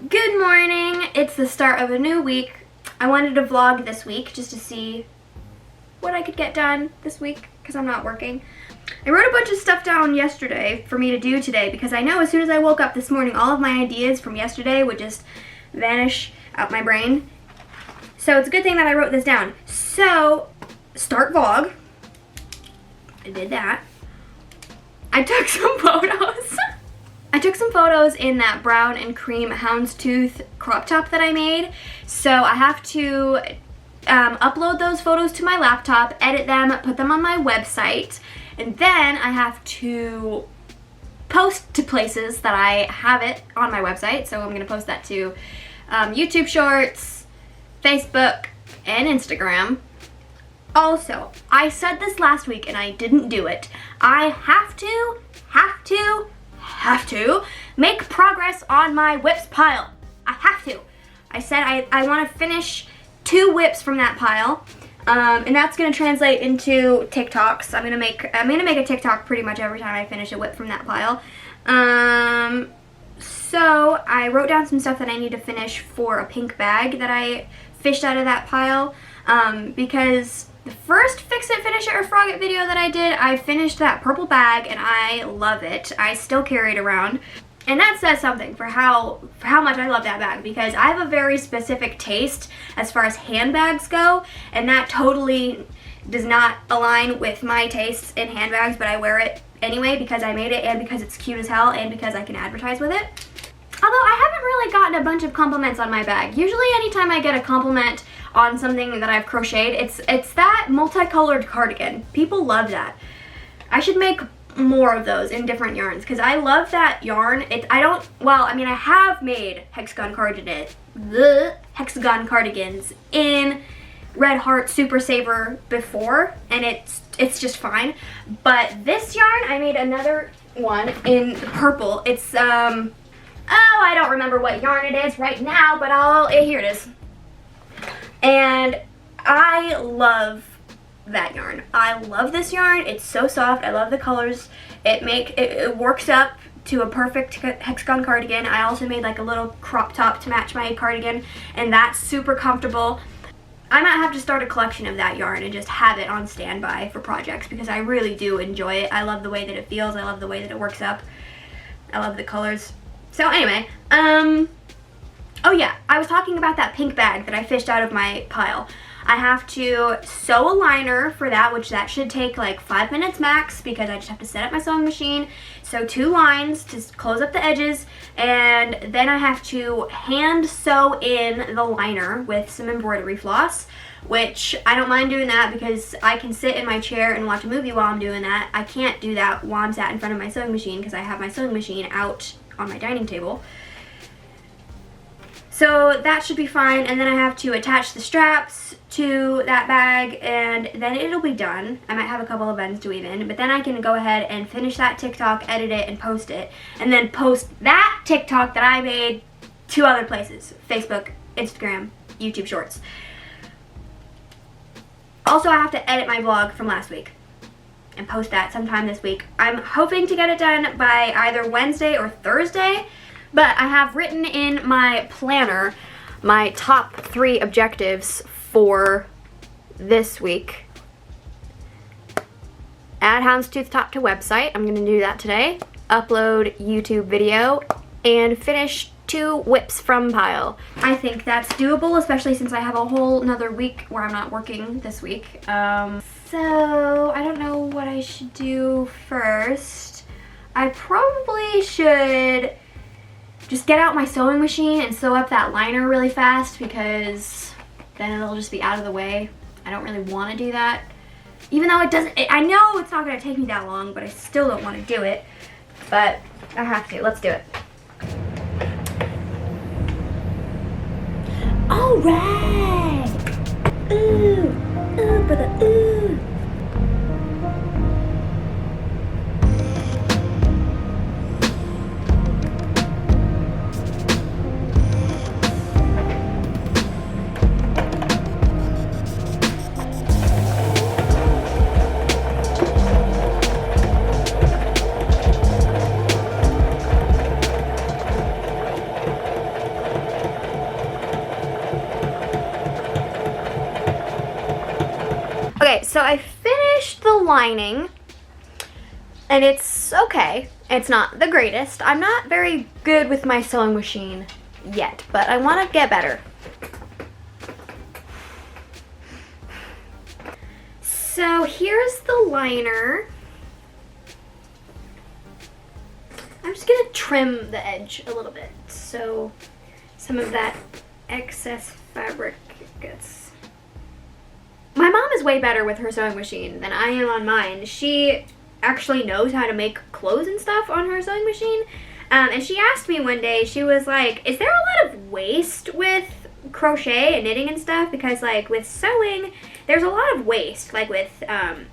Good morning. It's the start of a new week. I wanted to vlog this week just to see what I could get done this week because I'm not working. I wrote a bunch of stuff down yesterday for me to do today because I know as soon as I woke up this morning, all of my ideas from yesterday would just vanish out my brain. So it's a good thing that I wrote this down. So, start vlog. I did that. I took some photos. I took some photos in that brown and cream houndstooth crop top that I made. So I have to upload those photos to my laptop, edit them, put them on my website, and then I have to post to places that I have it on my website. So I'm going to post that to YouTube Shorts, Facebook, and Instagram. Also, I said this last week and I didn't do it. I have to make progress on my whips pile. I have to. I said I want to finish 2 whips from that pile, and that's gonna translate into TikToks. I'm gonna make a TikTok pretty much every time I finish a whip from that pile. So I wrote down some stuff that I need to finish for a pink bag that I fished out of that pile, because the first Fix It, Finish It, or Frog It video that I did, I finished that purple bag and I love it. I still carry it around. And that says something for how much I love that bag, because I have a very specific taste as far as handbags go, and that totally does not align with my tastes in handbags, but I wear it anyway because I made it and because it's cute as hell and because I can advertise with it. Although I haven't really gotten a bunch of compliments on my bag. Usually anytime I get a compliment on something that I've crocheted, it's that multicolored cardigan. People love that. I should make more of those in different yarns because I love that yarn. I have made hexagon cardigans in Red Heart Super Saver before, and it's just fine. But this yarn, I made another one in purple. It's I don't remember what yarn it is right now, but here it is. And I love that yarn. I love this yarn. It's so soft. I love the colors. It works up to a perfect hexagon cardigan. I also made like a little crop top to match my cardigan, and that's super comfortable. I might have to start a collection of that yarn and just have it on standby for projects because I really do enjoy it. I love the way that it feels. I love the way that it works up. I love the colors. So anyway, oh yeah, I was talking about that pink bag that I fished out of my pile. I have to sew a liner for that, which that should take like 5 minutes max because I just have to set up my sewing machine, sew 2 lines to close up the edges, and then I have to hand sew in the liner with some embroidery floss, which I don't mind doing that because I can sit in my chair and watch a movie while I'm doing that. I can't do that while I'm sat in front of my sewing machine because I have my sewing machine out on my dining table. So that should be fine, and then I have to attach the straps to that bag, and then it'll be done. I might have a couple of ends to weave in, but then I can go ahead and finish that TikTok, edit it, and post it, and then post that TikTok that I made 2 other places: Facebook, Instagram, YouTube Shorts. Also, I have to edit my vlog from last week and post that sometime this week. I'm hoping to get it done by either Wednesday or Thursday. But I have written in my planner my top 3 objectives for this week. Add houndstooth top to website. I'm going to do that today. Upload YouTube video. And finish 2 whips from pile. I think that's doable, especially since I have a whole another week where I'm not working this week. So I don't know what I should do first. I probably should just get out my sewing machine and sew up that liner really fast because then it'll just be out of the way. I don't really want to do that. Even though I know it's not going to take me that long, but I still don't want to do it. But I have to. Let's do it. All right. Ooh, ooh, brother, ooh. Okay, so I finished the lining, and it's okay. It's not the greatest. I'm not very good with my sewing machine yet, but I want to get better. So here's the liner. I'm just gonna trim the edge a little bit so some of that excess fabric gets... My mom is way better with her sewing machine than I am on mine. She actually knows how to make clothes and stuff on her sewing machine. And she asked me one day, she was like, is there a lot of waste with crochet and knitting and stuff? Because like with sewing, there's a lot of waste, like with,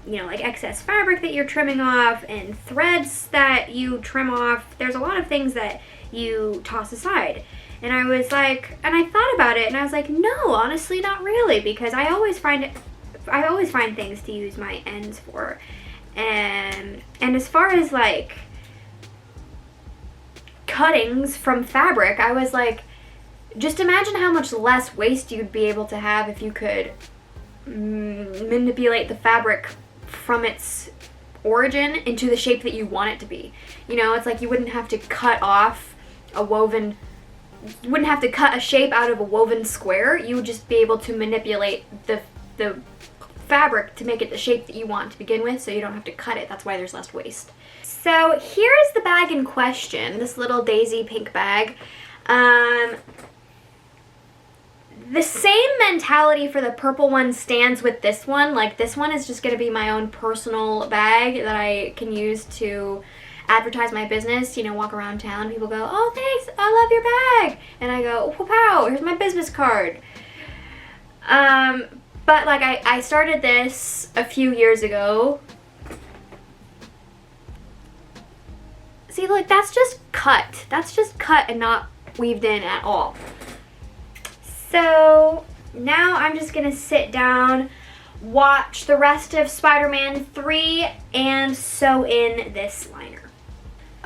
you know, like excess fabric that you're trimming off and threads that you trim off. There's a lot of things that you toss aside. And I was like, and I thought about it and I was like, no, honestly, not really, because I always find things to use my ends for. And as far as like cuttings from fabric, I was like, just imagine how much less waste you'd be able to have if you could manipulate the fabric from its origin into the shape that you want it to be. You know, it's like you wouldn't have to cut off a woven, you wouldn't have to cut a shape out of a woven square. You would just be able to manipulate the fabric to make it the shape that you want to begin with, so you don't have to cut it. That's why there's less waste. So here's the bag in question, this little daisy pink bag. The same mentality for the purple one stands with this one. Like, this one is just going to be my own personal bag that I can use to advertise my business. You know, walk around town, people go, oh, thanks, I love your bag. And I go, wow, here's my business card. But, like, I started this a few years ago. See, like, that's just cut. That's just cut and not weaved in at all. So now I'm just gonna sit down, watch the rest of Spider-Man 3, and sew in this liner.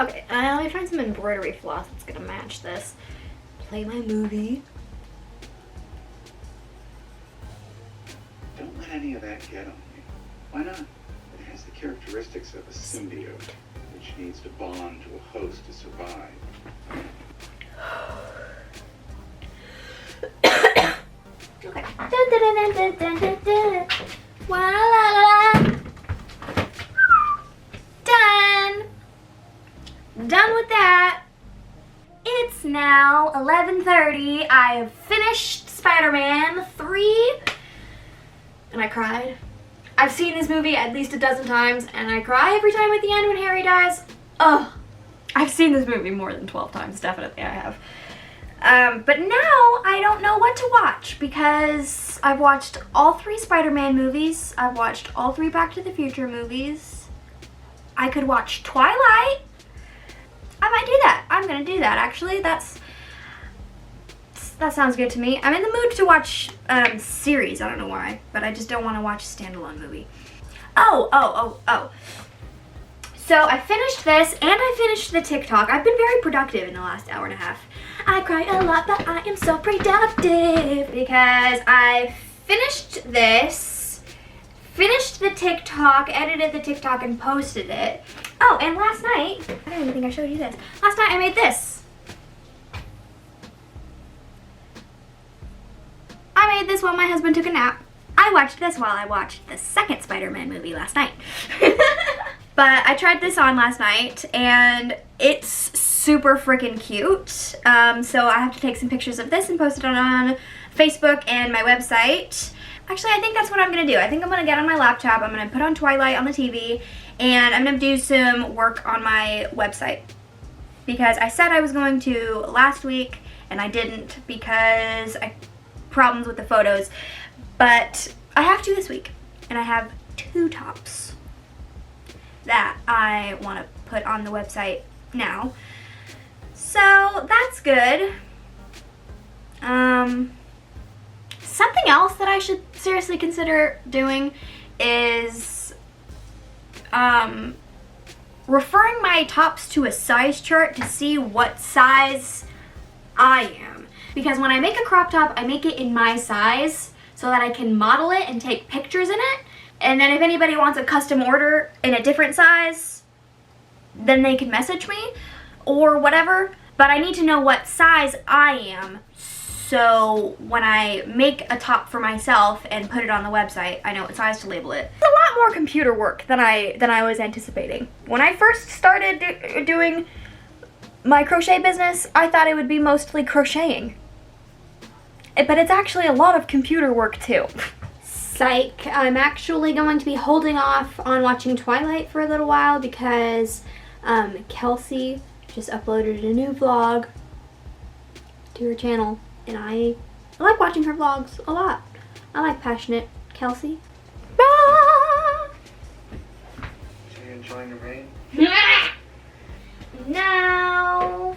Okay, let me find some embroidery floss that's gonna match this. Play my movie. Don't let any of that get on you. Why not? It has the characteristics of a symbiote, which needs to bond to a host to survive. Okay. Dun, dun, dun, dun, dun, dun, dun. Wa, la, la, la. Done. Done with that. It's now 11:30. I have finished Spider-Man 3. And I cried. I've seen this movie at least a dozen times, and I cry every time at the end when Harry dies. Ugh. I've seen this movie more than 12 times, definitely I have. But now I don't know what to watch because I've watched all 3 Spider-Man movies. I've watched all 3 Back to the Future movies. I could watch Twilight. I might do that. I'm gonna do that, actually. That sounds good to me. I'm in the mood to watch series. I don't know why, but I just don't want to watch a standalone movie. Oh. So I finished this and I finished the TikTok. I've been very productive in the last hour and a half. I cry a lot, but I am so productive because I finished this, finished the TikTok, edited the TikTok, and posted it. Oh, and last night, I don't even think I showed you this. Last night I made this. I made this while my husband took a nap. I watched this while I watched the second Spider-Man movie last night. But I tried this on last night, and it's super freaking cute. So I have to take some pictures of this and post it on Facebook and my website. Actually, I think that's what I'm going to do. I think I'm going to get on my laptop, I'm going to put on Twilight on the TV, and I'm going to do some work on my website. Because I said I was going to last week, and I didn't because I problems with the photos. But I have to this week, and I have 2 tops that I want to put on the website now. So that's good. Something else that I should seriously consider doing is referring my tops to a size chart to see what size I am. Because when I make a crop top, I make it in my size so that I can model it and take pictures in it. And then if anybody wants a custom order in a different size, then they can message me or whatever. But I need to know what size I am, so when I make a top for myself and put it on the website, I know what size to label it. It's a lot more computer work than I was anticipating. When I first started doing my crochet business, I thought it would be mostly crocheting. But it's actually a lot of computer work too. Psych. I'm actually going to be holding off on watching Twilight for a little while because Kelsey just uploaded a new vlog to her channel, and I like watching her vlogs a lot. I like passionate Kelsey. Ah! So you enjoying the rain? Now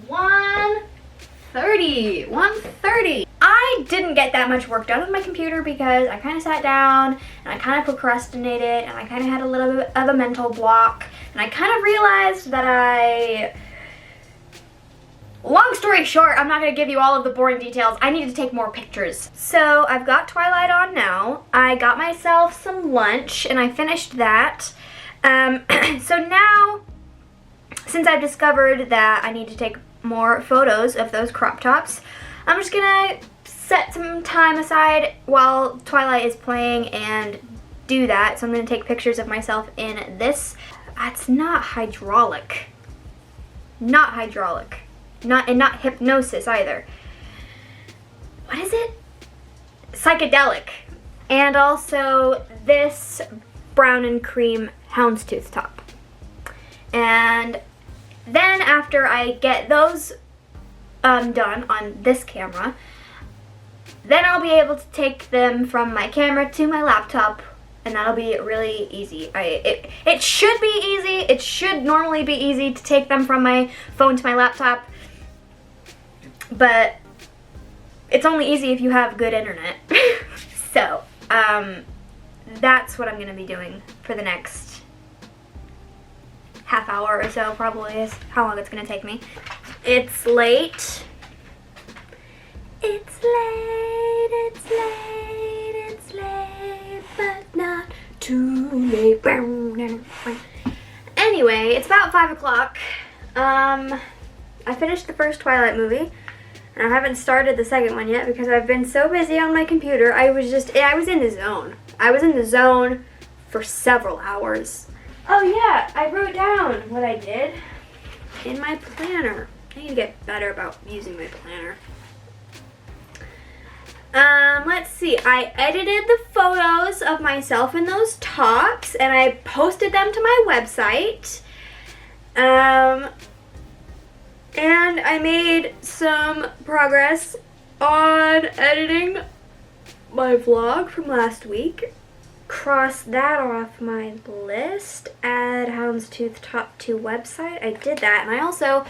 1:30. I didn't get that much work done with my computer because I kind of sat down and I kind of procrastinated and I kind of had a little bit of a mental block, and I kind of realized that long story short, I'm not going to give you all of the boring details. I needed to take more pictures. So I've got Twilight on now. I got myself some lunch and I finished that. So now, since I've discovered that I need to take more photos of those crop tops, I'm just gonna set some time aside while Twilight is playing and do that. So I'm gonna take pictures of myself in this. It's not hydraulic. Not hydraulic. And not hypnosis either. What is it? Psychedelic. And also this brown and cream houndstooth top. And then after I get those done on this camera, then I'll be able to take them from my camera to my laptop, and that'll be really easy. It should be easy. It should normally be easy to take them from my phone to my laptop, but it's only easy if you have good internet. So, that's what I'm going to be doing for the next half hour or so, probably is how long it's going to take me. It's late. It's late, it's late, it's late, but not too late. Anyway, it's about 5 o'clock. I finished the first Twilight movie, and I haven't started the second one yet because I've been so busy on my computer. I was in the zone. I was in the zone for several hours. Oh yeah, I wrote down what I did in my planner. I need to get better about using my planner. Let's see. I edited the photos of myself in those tops and I posted them to my website. And I made some progress on editing my vlog from last week. Cross that off my list. Add houndstooth top to website. I did that, and I also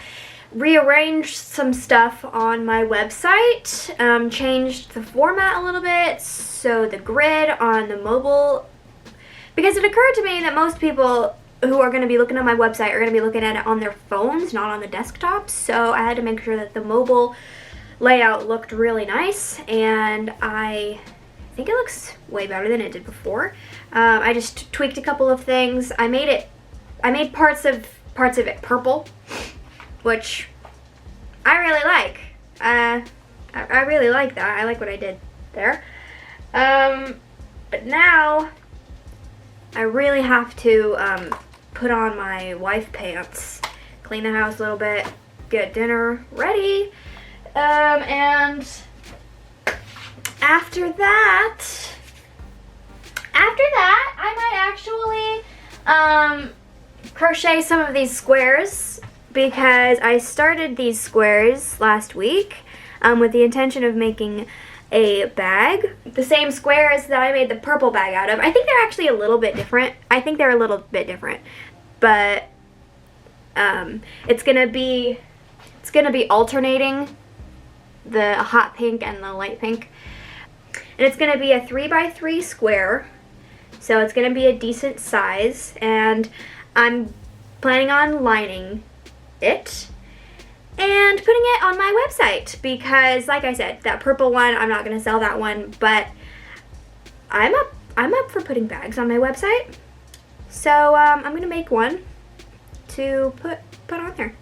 rearranged some stuff on my website. Changed the format a little bit, so the grid on the mobile, because it occurred to me that most people who are going to be looking at my website are going to be looking at it on their phones, not on the desktops. So I had to make sure that the mobile layout looked really nice, and I think it looks way better than it did before. I just tweaked a couple of things. I made parts of it purple, which I really like. I really like that. I like what I did there. But now I really have to put on my wife pants, clean the house a little bit, get dinner ready, and after that, I might actually crochet some of these squares, because I started these squares last week with the intention of making a bag. The same squares that I made the purple bag out of. I think they're actually a little bit different. But it's gonna be alternating the hot pink and the light pink. And it's gonna be a 3x3 square, so it's gonna be a decent size, and I'm planning on lining it and putting it on my website, because like I said, that purple one, I'm not gonna sell that one, but I'm I'm up for putting bags on my website. So I'm gonna make one to put on there.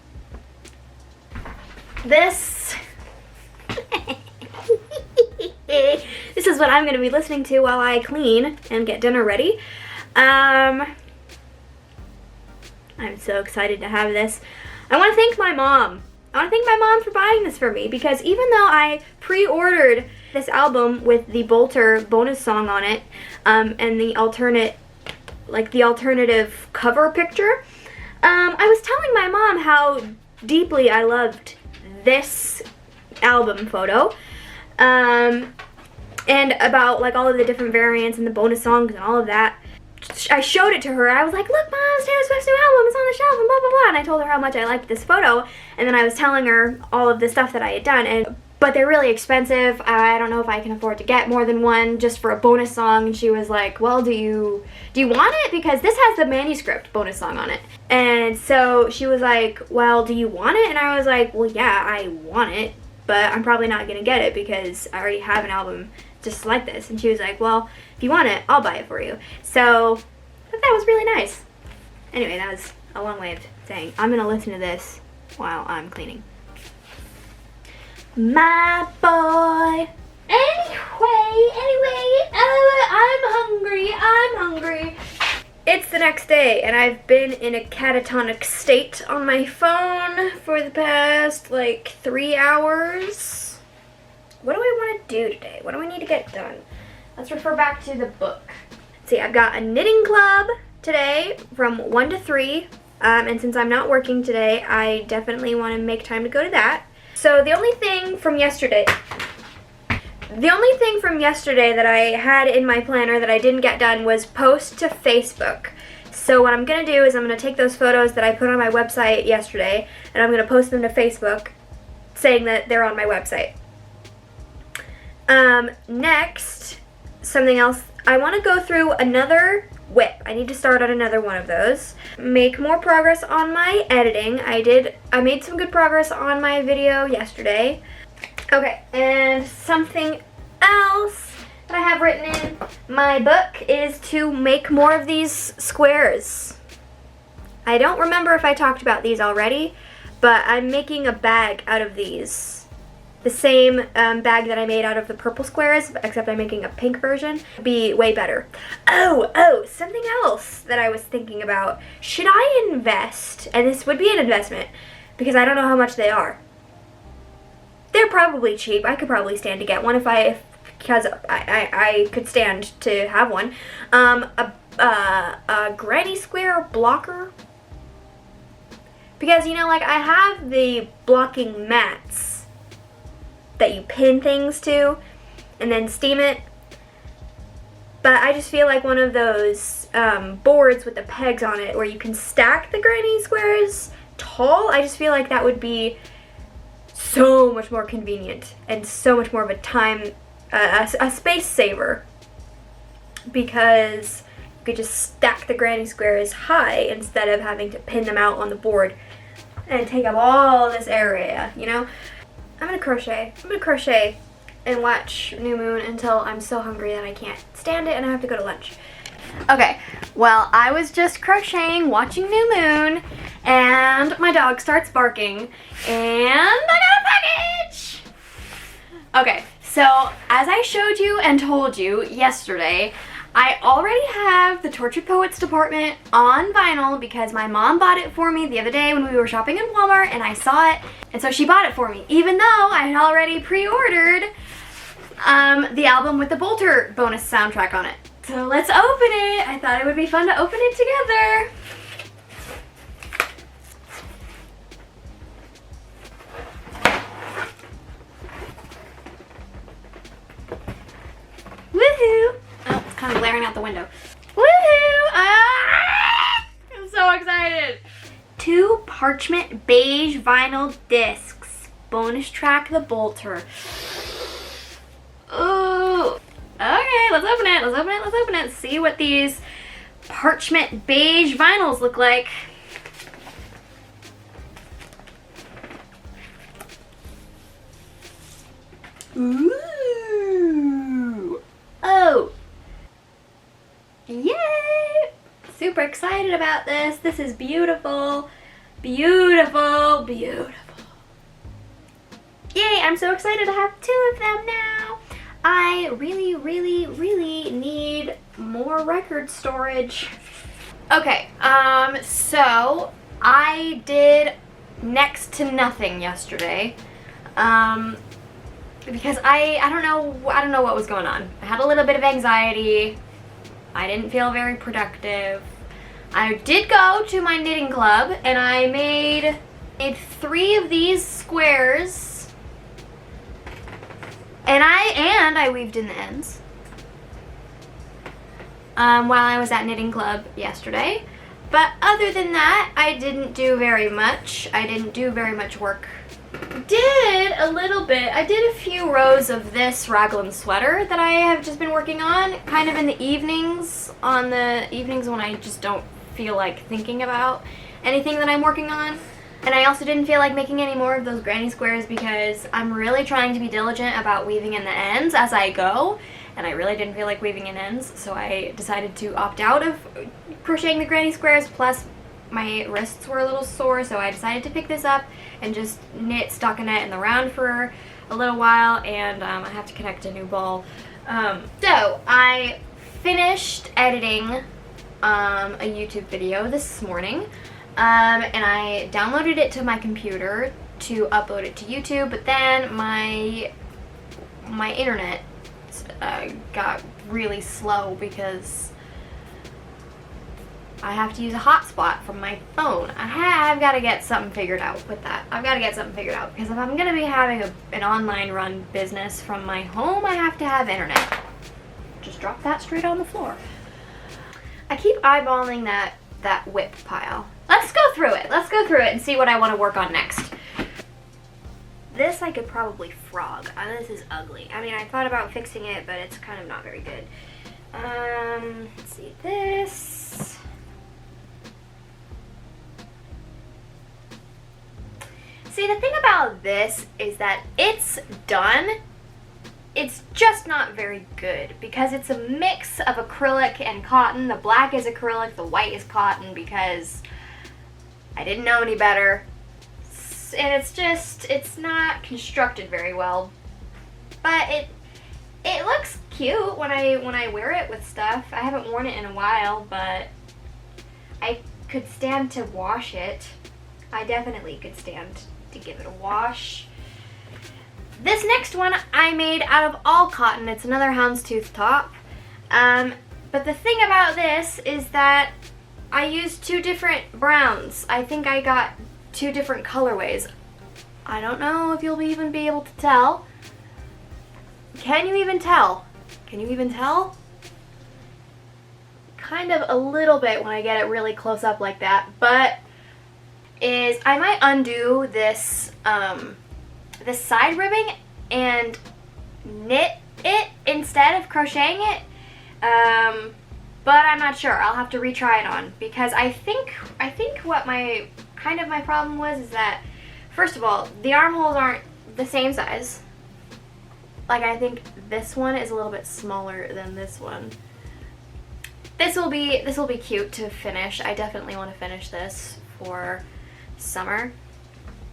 This this is what I'm gonna be listening to while I clean and get dinner ready. I'm so excited to have this. I want to thank my mom. I want to thank my mom for buying this for me, because even though I pre-ordered this album with the Bolter bonus song on it, and the alternative cover picture, I was telling my mom how deeply I loved this album photo, and about like all of the different variants and the bonus songs and all of that. I showed it to her. I was like, look, Mom, Taylor Swift's new album is on the shelf and blah, blah, blah. And I told her how much I liked this photo. And then I was telling her all of the stuff that I had done. But they're really expensive. I don't know if I can afford to get more than one just for a bonus song. And she was like, well, do you want it? Because this has the manuscript bonus song on it. And so she was like, well, do you want it? And I was like, well, yeah, I want it. But I'm probably not going to get it because I already have an album just like this. And she was like, well, if you want it, I'll buy it for you. So I thought that was really nice. Anyway, that was a long way of saying I'm gonna listen to this while I'm cleaning. My boy. Anyway, I'm hungry. It's the next day and I've been in a catatonic state on my phone for the past like 3 hours. What do I want to do today? What do I need to get done? Let's refer back to the book. See, I've got a knitting club today from 1 to 3. And since I'm not working today, I definitely want to make time to go to that. So the only thing from yesterday that I had in my planner that I didn't get done was post to Facebook. So what I'm going to do is I'm going to take those photos that I put on my website yesterday and I'm going to post them to Facebook saying that they're on my website. Next, something else, I want to go through another whip. I need to start on another one of those. Make more progress on my editing. I made some good progress on my video yesterday. Okay, and something else that I have written in my book is to make more of these squares. I don't remember if I talked about these already, but I'm making a bag out of these. The same bag that I made out of the purple squares, except I'm making a pink version. Be way better. Oh, something else that I was thinking about. Should I invest? And this would be an investment because I don't know how much they are. They're probably cheap. I could probably stand to get one because I could stand to have one. A granny square blocker. Because, you know, like I have the blocking mats that you pin things to and then steam it, but I just feel like one of those boards with the pegs on it where you can stack the granny squares tall, I just feel like that would be so much more convenient and so much more of a space saver, because you could just stack the granny squares high instead of having to pin them out on the board and take up all this area, you know? I'm gonna crochet and watch New Moon until I'm so hungry that I can't stand it and I have to go to lunch. Okay, well, I was just crocheting, watching New Moon, and my dog starts barking, and I got a package! Okay, so as I showed you and told you yesterday, I already have the Tortured Poets department on vinyl because my mom bought it for me the other day when we were shopping in Walmart and I saw it, and so she bought it for me, even though I had already pre-ordered the album with the Bolter bonus soundtrack on it. So let's open it. I thought it would be fun to open it together. Woohoo! Oh, it's kind of glaring out the window. Woohoo! Ah! I'm so excited. 2 parchment beige vinyl discs. Bonus track The Bolter. Ooh. Okay, let's open it. Let's open it. Let's open it. See what these parchment beige vinyls look like. Ooh. Oh. excited about this. This is beautiful. Beautiful, beautiful. Yay, I'm so excited to have 2 of them now. I really, really, really need more record storage. Okay, so I did next to nothing yesterday. Because I don't know what was going on. I had a little bit of anxiety. I didn't feel very productive. I did go to my knitting club and I made 3 of these squares. And I weaved in the ends while I was at knitting club yesterday. But other than that, I didn't do very much. I didn't do very much work. Did a little bit. I did a few rows of this raglan sweater that I have just been working on, kind of in the evenings, on the evenings when I just don't feel like thinking about anything that I'm working on. And I also didn't feel like making any more of those granny squares because I'm really trying to be diligent about weaving in the ends as I go. And I really didn't feel like weaving in ends, so I decided to opt out of crocheting the granny squares, plus my wrists were a little sore, so I decided to pick this up and just knit stockinette in the round for a little while, and I have to connect a new ball. So I finished editing a YouTube video this morning, and I downloaded it to my computer to upload it to YouTube, but then my internet got really slow because I have to use a hotspot from my phone. I've got to get something figured out with that. I've got to get something figured out because if I'm going to be having an online run business from my home, I have to have internet. Just drop that straight on the floor. I keep eyeballing that whip pile. Let's go through it. Let's go through it and see what I want to work on next. This I could probably frog. This is ugly. I mean, I thought about fixing it, but it's kind of not very good. Let's see this. See, the thing about this is that it's done. It's just not very good because it's a mix of acrylic and cotton. The black is acrylic, the white is cotton because I didn't know any better. And it's not constructed very well, but it looks cute when I wear it with stuff. I haven't worn it in a while, but I could stand to wash it. I definitely could stand to give it a wash. This next one I made out of all cotton. It's another houndstooth top, but the thing about this is that I used 2 different browns. I think I got 2 different colorways. I don't know if you'll even be able to tell. Can you even tell? Can you even tell? Kind of a little bit when I get it really close up like that, but I might undo this this side ribbing and knit it instead of crocheting it. But I'm not sure. I'll have to retry it on because I think what my problem was is that, first of all, the armholes aren't the same size. Like, I think this one is a little bit smaller than this one. This will be cute to finish. I definitely want to finish this for summer.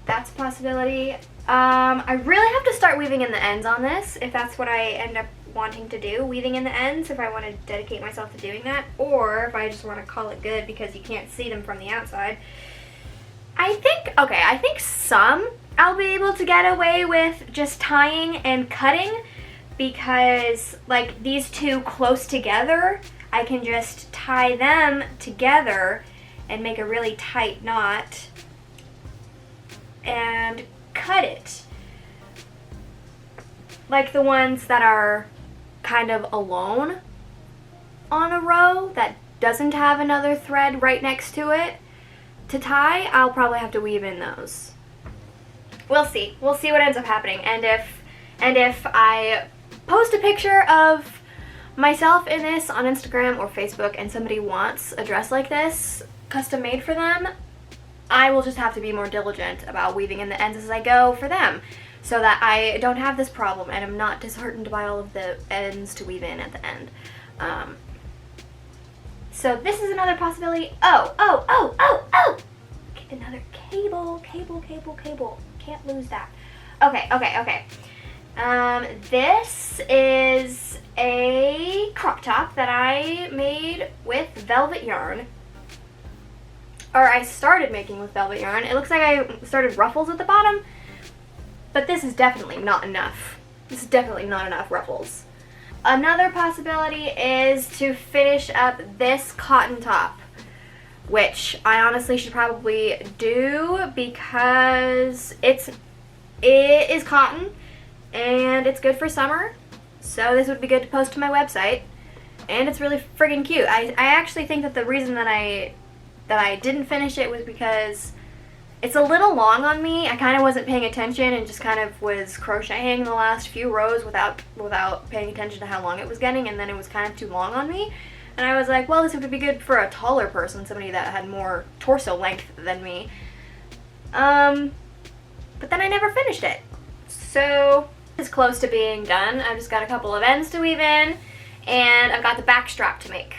That's a possibility. I really have to start weaving in the ends on this if that's what I end up wanting to do, weaving in the ends, if I want to dedicate myself to doing that, or if I just want to call it good because you can't see them from the outside. I think some I'll be able to get away with just tying and cutting because, like, these 2 close together, I can just tie them together and make a really tight knot and cut it. Like the ones that are kind of alone on a row that doesn't have another thread right next to it to tie, I'll probably have to weave in those. We'll see. We'll see what ends up happening. And if I post a picture of myself in this on Instagram or Facebook and somebody wants a dress like this custom made for them, I will just have to be more diligent about weaving in the ends as I go for them so that I don't have this problem and I'm not disheartened by all of the ends to weave in at the end. So this is another possibility. Oh! Another cable. Can't lose that. Okay. This is a crop top that I made with velvet yarn. Or I started making with velvet yarn. It looks like I started ruffles at the bottom, but this is definitely not enough. This is definitely not enough ruffles. Another possibility is to finish up this cotton top, which I honestly should probably do because it is cotton and it's good for summer. So this would be good to post to my website, and it's really friggin' cute. I actually think that the reason that I didn't finish it was because it's a little long on me. I kind of wasn't paying attention and just kind of was crocheting the last few rows without paying attention to how long it was getting, and then it was kind of too long on me. And I was like, well, this would be good for a taller person, somebody that had more torso length than me. But then I never finished it. So it's close to being done. I've just got a couple of ends to weave in, and I've got the back strap to make.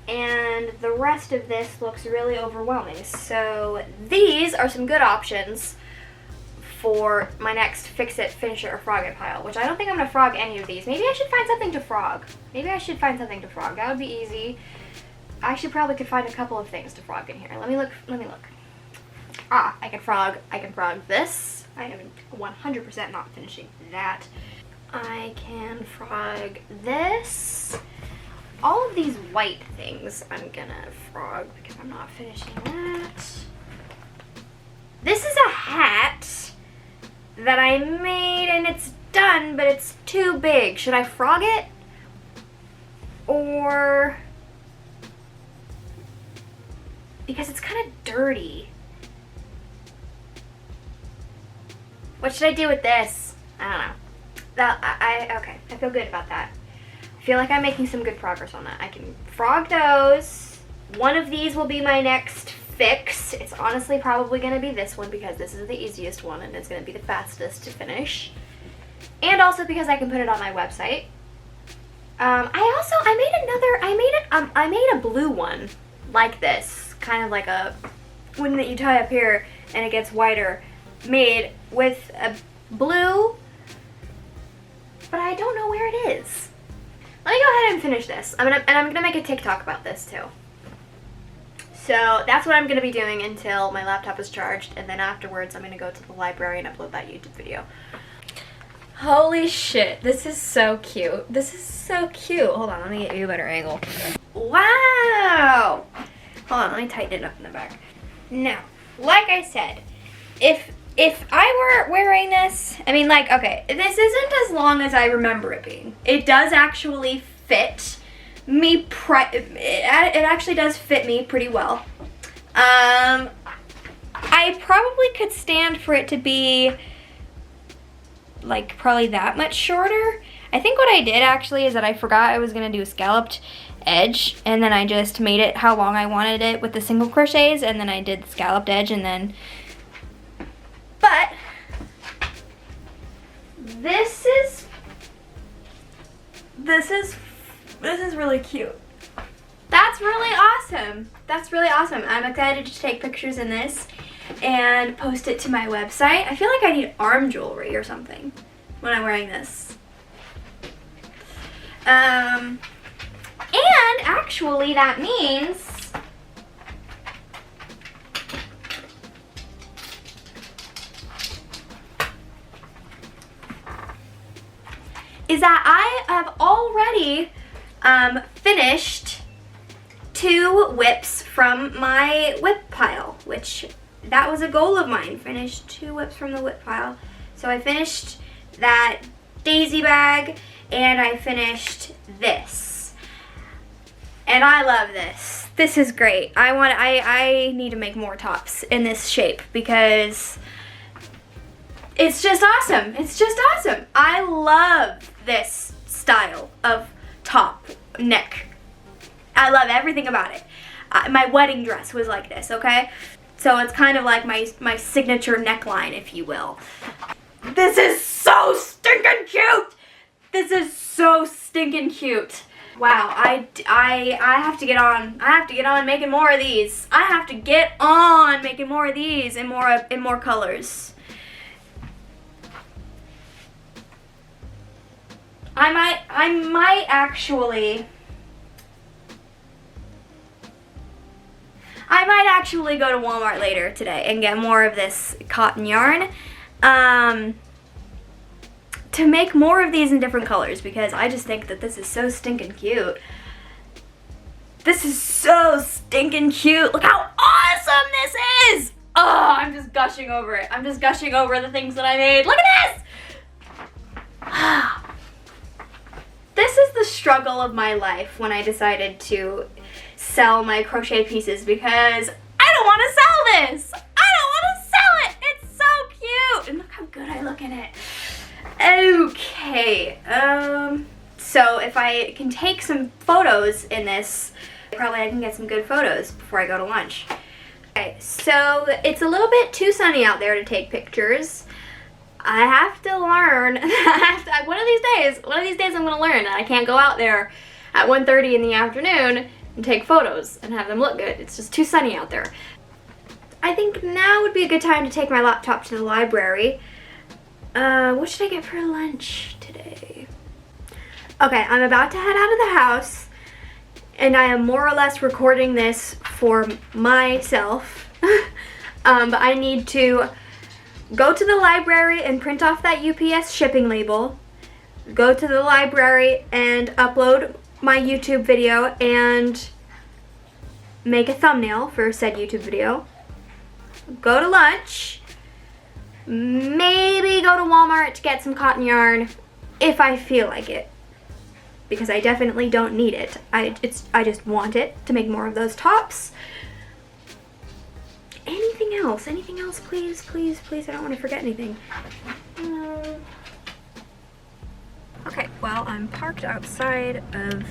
And the rest of this looks really overwhelming. So these are some good options for my next fix it, finish it, or frog it pile, which I don't think I'm gonna frog any of these. Maybe I should find something to frog. That would be easy. I should probably could find a couple of things to frog in here. Let me look. I can frog this. I am 100% not finishing that. I can frog this. All of these white things I'm gonna frog because I'm not finishing that. This is a hat that I made and it's done, but it's too big. Should I frog it? Or, because it's kind of dirty. What should I do with this? I don't know. Okay, I feel good about that. I feel like I'm making some good progress on that. I can frog those. One of these will be my next fix. It's honestly probably going to be this one because this is the easiest one and it's going to be the fastest to finish. And also because I can put it on my website. I made a blue one like this, kind of like a one that you tie up here and it gets wider, made with a blue, but I don't know where it is. Let me go ahead and finish this. I'm gonna make a TikTok about this too. So that's what I'm gonna be doing until my laptop is charged, and then afterwards I'm gonna go to the library and upload that YouTube video. Holy shit, this is so cute. This is so cute. Hold on, let me get you a better angle. Wow! Hold on, let me tighten it up in the back. Now, like I said, if I were wearing this, I mean, like, okay, this isn't as long as I remember it being. It does actually fit me, it actually does fit me pretty well. I probably could stand for it to be, like, probably that much shorter. I think what I did actually is that I forgot I was gonna do a scalloped edge, and then I just made it how long I wanted it with the single crochets, and then I did the scalloped edge, and then, but this is really cute. That's really awesome. That's really awesome. I'm excited to take pictures in this and post it to my website. I feel like I need arm jewelry or something when I'm wearing this. And actually that means is that I have already finished 2 whips from my whip pile, which that was a goal of mine, finish 2 whips from the whip pile. So I finished that daisy bag and I finished this. And I love this. This is great. I need to make more tops in this shape because it's just awesome. It's just awesome. I love this style of top neck. I love everything about it. My wedding dress was like this, okay? So it's kind of like my signature neckline, if you will. This is so stinking cute! This is so stinking cute. Wow, I have to get on. I have to get on making more of these. I have to get on making more of these in more colors. I might actually go to Walmart later today and get more of this cotton yarn to make more of these in different colors, because I just think that this is so stinking cute. This is so stinking cute. Look how awesome this is. Oh, I'm just gushing over it. I'm just gushing over the things that I made. Look at this. This is the struggle of my life when I decided to sell my crochet pieces, because I don't want to sell this. I don't want to sell it. It's so cute. And look how good I look in it. Okay, so if I can take some photos in this, probably I can get some good photos before I go to lunch. Okay, so it's a little bit too sunny out there to take pictures. I have to learn. One of these days I'm going to learn that I can't go out there at 1:30 in the afternoon and take photos and have them look good. It's just too sunny out there. I think now would be a good time to take my laptop to the library. What should I get for lunch today? Okay, I'm about to head out of the house, and I am more or less recording this for myself. But I need to go to the library and print off that UPS shipping label, go to the library and upload my YouTube video and make a thumbnail for said YouTube video, go to lunch, maybe go to Walmart to get some cotton yarn if I feel like it, because I definitely don't need it. I just want it to make more of those tops. Anything else, please, please, please. I don't want to forget anything. Okay, well, I'm parked outside of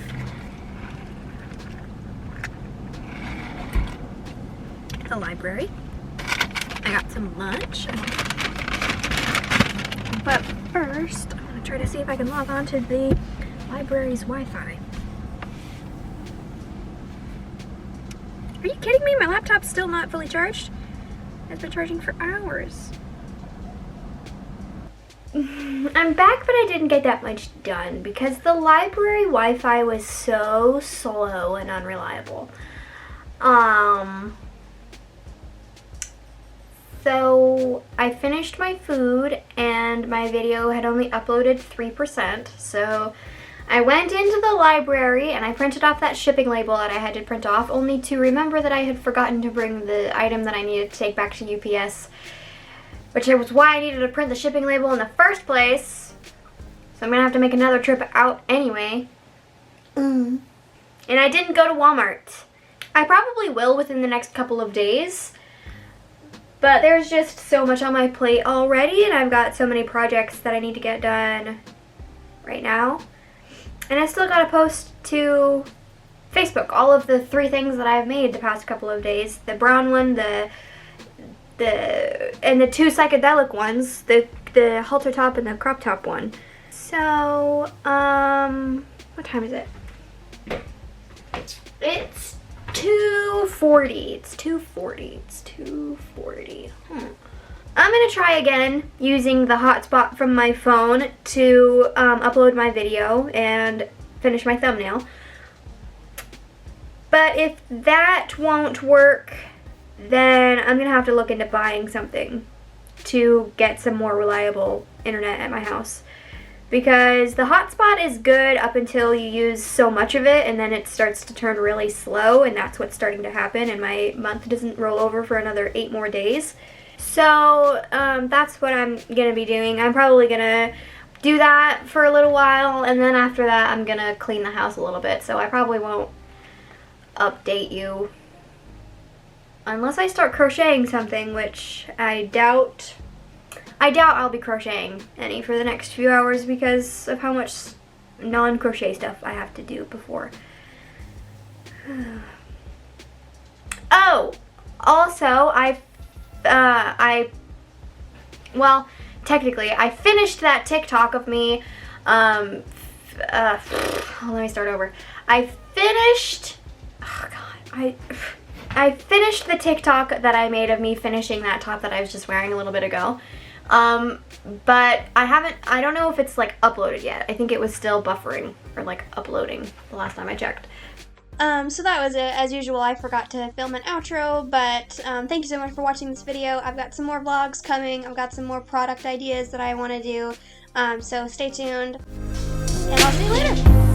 the library. I got some lunch. But first, I'm going to try to see if I can log on to the library's Wi-Fi. Are you kidding me? My laptop's still not fully charged. It's been charging for hours. I'm back, but I didn't get that much done because the library Wi-Fi was so slow and unreliable. So I finished my food and my video had only uploaded 3%. So I went into the library and I printed off that shipping label that I had to print off, only to remember that I had forgotten to bring the item that I needed to take back to UPS, which was why I needed to print the shipping label in the first place. So I'm gonna have to make another trip out anyway. And I didn't go to Walmart. I probably will within the next couple of days, but there's just so much on my plate already, and I've got so many projects that I need to get done right now. And I still gotta post to Facebook all of the 3 things that I've made the past couple of days. The brown one, and the 2 psychedelic ones, the halter top and the crop top one. So, what time is it? It's 2:40. It's 2:40. I'm gonna try again using the hotspot from my phone to upload my video and finish my thumbnail. But if that won't work, then I'm gonna have to look into buying something to get some more reliable internet at my house. Because the hotspot is good up until you use so much of it, and then it starts to turn really slow, and that's what's starting to happen, and my month doesn't roll over for another 8 more days. So that's what I'm gonna be doing. I'm probably gonna do that for a little while, and then after that I'm gonna clean the house a little bit, so I probably won't update you unless I start crocheting something, which I doubt I'll be crocheting any for the next few hours because of how much non-crochet stuff I have to do before. Oh, also well, technically I finished that TikTok of me let me start over. I finished, oh God, I finished the TikTok that I made of me finishing that top that I was just wearing a little bit ago. But I don't know if it's like uploaded yet. I think it was still buffering or like uploading the last time I checked. So that was it. As usual, I forgot to film an outro, but thank you so much for watching this video. I've got some more vlogs coming. I've got some more product ideas that I want to do. So stay tuned, and I'll see you later.